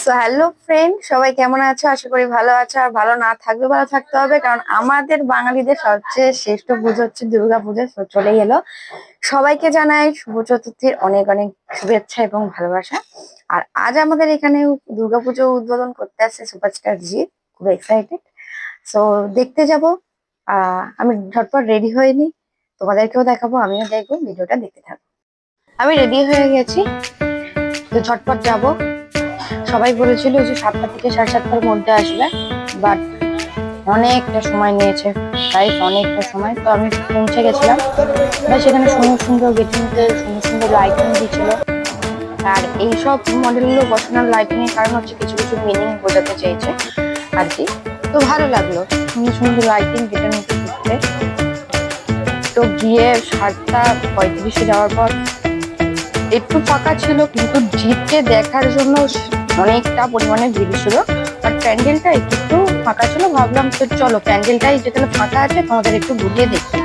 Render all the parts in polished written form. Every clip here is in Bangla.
সো হ্যালো ফ্রেন্ড, সবাই কেমন আছো? আশা করি ভালো আছো। আর ভালো না থাকবে, ভালো থাকতে হবে, কারণ আমাদের বাঙালিদের সবচেয়ে শ্রেষ্ঠ পুজো হচ্ছে দুর্গা পুজো। চলেই এলো। সবাইকে জানাই শুভ চতুর্থীর অনেক অনেক শুভেচ্ছা এবং ভালোবাসা। আর আজ আমাদের এখানে দুর্গা পুজো উদ্বোধন করতে আসছে সুপারস্টার জি। খুব এক্সাইটেড। সো দেখতে যাব। আমি ঝটপট রেডি হয়ে নিই, তোমাদেরকেও দেখাবো, আমিও দেখবো, ভিডিওটা দেখতে থাকবো। আমি রেডি হয়ে গেছি, তো ঝটপট যাবো। সবাই বলেছিল যে 7টা থেকে 7:30টার মধ্যে আসবে, বাট অনেকটা সময় নিয়েছে, গাইস অনেকটা সময়। তো আমি পৌঁছে গেছিলাম। সেখানে সুন্দর সুন্দর গেটিংতে সুন্দর সুন্দর লাইটিং দিয়েছিল। আর এইসব মডেলগুলো বসানোর লাইটিং এর কারণ হচ্ছে কিছু কিছু মিনিং বোঝাতে চেয়েছে আর কি। তো ভালো লাগলো সুন্দর সুন্দর লাইটিং যেটা নিতে ঘুরতে। তো গিয়ে 7:35-এ যাওয়ার পর একটু ফাঁকা ছিল, কিন্তু জিতকে দেখার জন্য অনেকটা পরিমাণে ভিড় ছিল। বাট প্যান্ডেলটা একটু ফাঁকা ছিল। ভাবলাম তো চলো প্যান্ডেলটাই যেখানে ফাঁকা আছে তোমাদের একটু ঘুরিয়ে দেখি।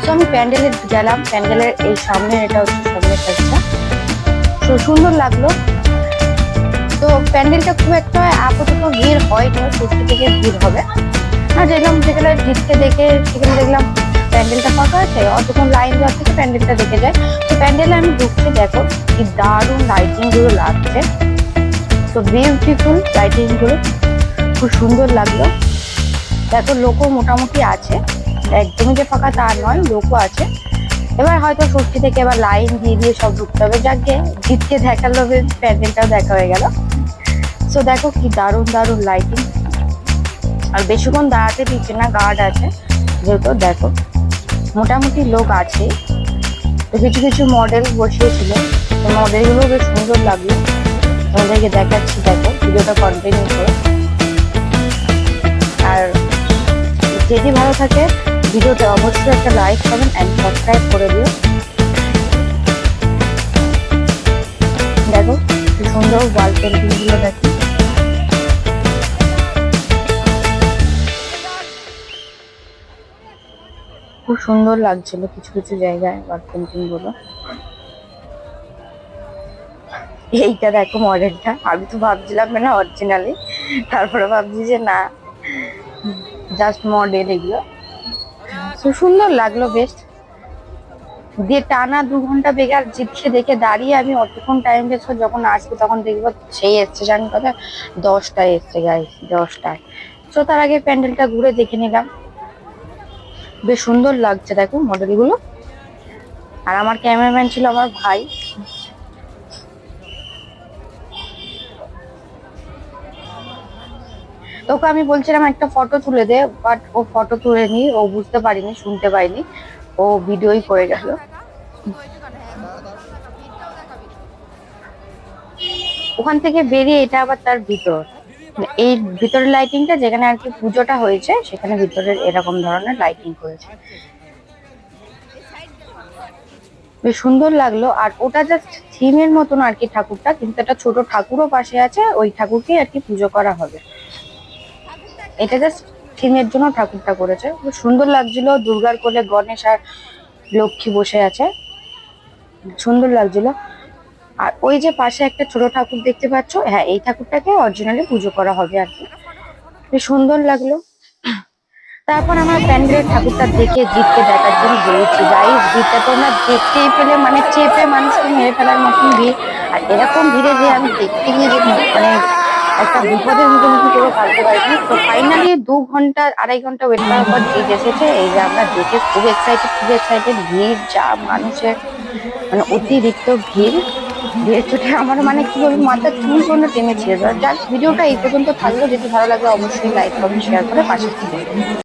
তো আমি প্যান্ডেলে গেলাম। প্যান্ডেলের এই সামনে, এটা হচ্ছে সামনের সাইডটা। তো সুন্দর লাগলো। তো প্যান্ডেলটা খুব একটা আপাতত ভিড় হয়নি, 50 থেকে ভিড় হবে। আর দেখলাম যেখানে জিতকে দেখে সেখানে দেখলাম প্যান্ডেলটা ফাঁকা আছে, অতক্ষণ লাইন দেওয়ার থেকে প্যান্ডেলটা দেখে যায়। তো প্যান্ডেলে আমি ঢুকছি, দেখো কি দারুণ লাইটিং গুলো লাগছে। তো বিউটিফুল লাইটিং গুলো, খুব সুন্দর লাগলো। দেখো লোকও মোটামুটি আছে, একদমই যে ফাঁকা তা নয়, লোকও আছে। এবার হয়তো 50 থেকে এবার লাইন দিয়ে দিয়ে সব ঢুকতে হবে। যাকে জিতকে দেখালো, প্যান্ডেলটাও দেখা হয়ে গেল। তো দেখো কি দারুণ দারুণ লাইটিং। আর বেশিক্ষণ দাঁড়াতে দিচ্ছে না, গার্ড আছে যেহেতু। দেখো মোটামুটি লোক আছে। তো কিছু কিছু মডেল বসিয়েছিল, তো মডেলগুলো বেশ সুন্দর লাগলো। তোমাদেরকে দেখাচ্ছি, দেখো ভিডিওটা কন্টিনিউ করো। আর যদি ভালো থাকে ভিডিওতে অবশ্যই একটা লাইক করবেন অ্যান্ড সাবস্ক্রাইব করে দিও। দেখো কি সুন্দর ওয়াল পেন্টিং গুলো, দেখো খুব সুন্দর লাগছিল কিছু কিছু জায়গায় ওয়াল পেন্টিং গুলো। এইটা দেখো মডেলটা, আমি তো ভাবছিলাম না অরিজিনালি, তারপরে ভাবছি যে না জাস্ট মডেল এগুলো। তো সুন্দর লাগলো বেশ। দিয়ে টানা 2 ঘন্টা বেকার জিতকে দেখে দাঁড়িয়ে আমি অতক্ষণ টাইম বেশ, যখন আসবে তখন দেখবো সেই এসছে, জানি কথা 10টায় এসছে গাইস, 10টায়। তো তার আগে প্যান্ডেলটা ঘুরে দেখে নিলাম, বেশ সুন্দর লাগছে দেখো মডেলগুলো। আর আমার ক্যামেরাম্যান ছিল আমার ভাই। তোকে আমি বলছিলাম একটা ফটো তুলে দে, বাট ও ফটো তুলে নি, ও বুঝতে পারিনি, শুনতে পাইনি, ও ভিডিওই করে গেল। ওখান থেকে বেরিয়ে এটা আবার তার ভিতর, এই ভিতরের লাইটিংটা যেখানে আর কি পুজোটা হয়েছে সেখানে ভিতরের এরকম ধরনের লাইটিং করেছে, বেশ সুন্দর লাগলো। আর ওটা জাস্ট থিমের মতন আর কি ঠাকুরটা, কিন্তু একটা ছোট ঠাকুরও পাশে আছে, ওই ঠাকুরকে আর কি পুজো করা হবে। এটা জাস্ট থিমের জন্য ঠাকুরটা করেছে, খুব সুন্দর লাগছিল। দুর্গার কোলে গণেশ আর লক্ষ্মী বসে আছে, সুন্দর লাগছিল। আর ওই যে পাশে একটা ছোট ঠাকুর দেখতে পাচ্ছ, হ্যাঁ এই ঠাকুরটাকে অরিজিনালি পুজো করা হবে আর কি, বেশ সুন্দর লাগলো। তারপর আমার প্যান্ডেলের ঠাকুরটা দেখে জিতকে দেখার জন্য বেরিয়েছি। গাইস জিতটা তোমরা দেখতেই পেলে, মানে চেপে মানুষকে মেরে ফেলার মতন ভিড়। আর এরকম ভিড়ে যে আমি দেখতে গিয়ে যে মানে একটা বিপদের মুখোমুখি করে ভাবতে পারিনি। তো ফাইনালি 2 ঘন্টা 2.5 ঘন্টা ওয়েট করার পর জিত এসেছে। এই যে আমরা দেখে খুব এক্সাইটেড, খুব এক্সাইটেড। ভিড় যা মানুষের, মানে অতিরিক্ত ভিড়। ভিড় চোটে আমার মানে কি বলবো, মাথার চুল পর্যন্ত টেনে ছিঁড়ে যাওয়ার। যাক ভিডিওটা এই পর্যন্ত থাকলো। যদি ভালো লাগে অবশ্যই লাইক কমেন্ট শেয়ার করে পাশে থাকবে।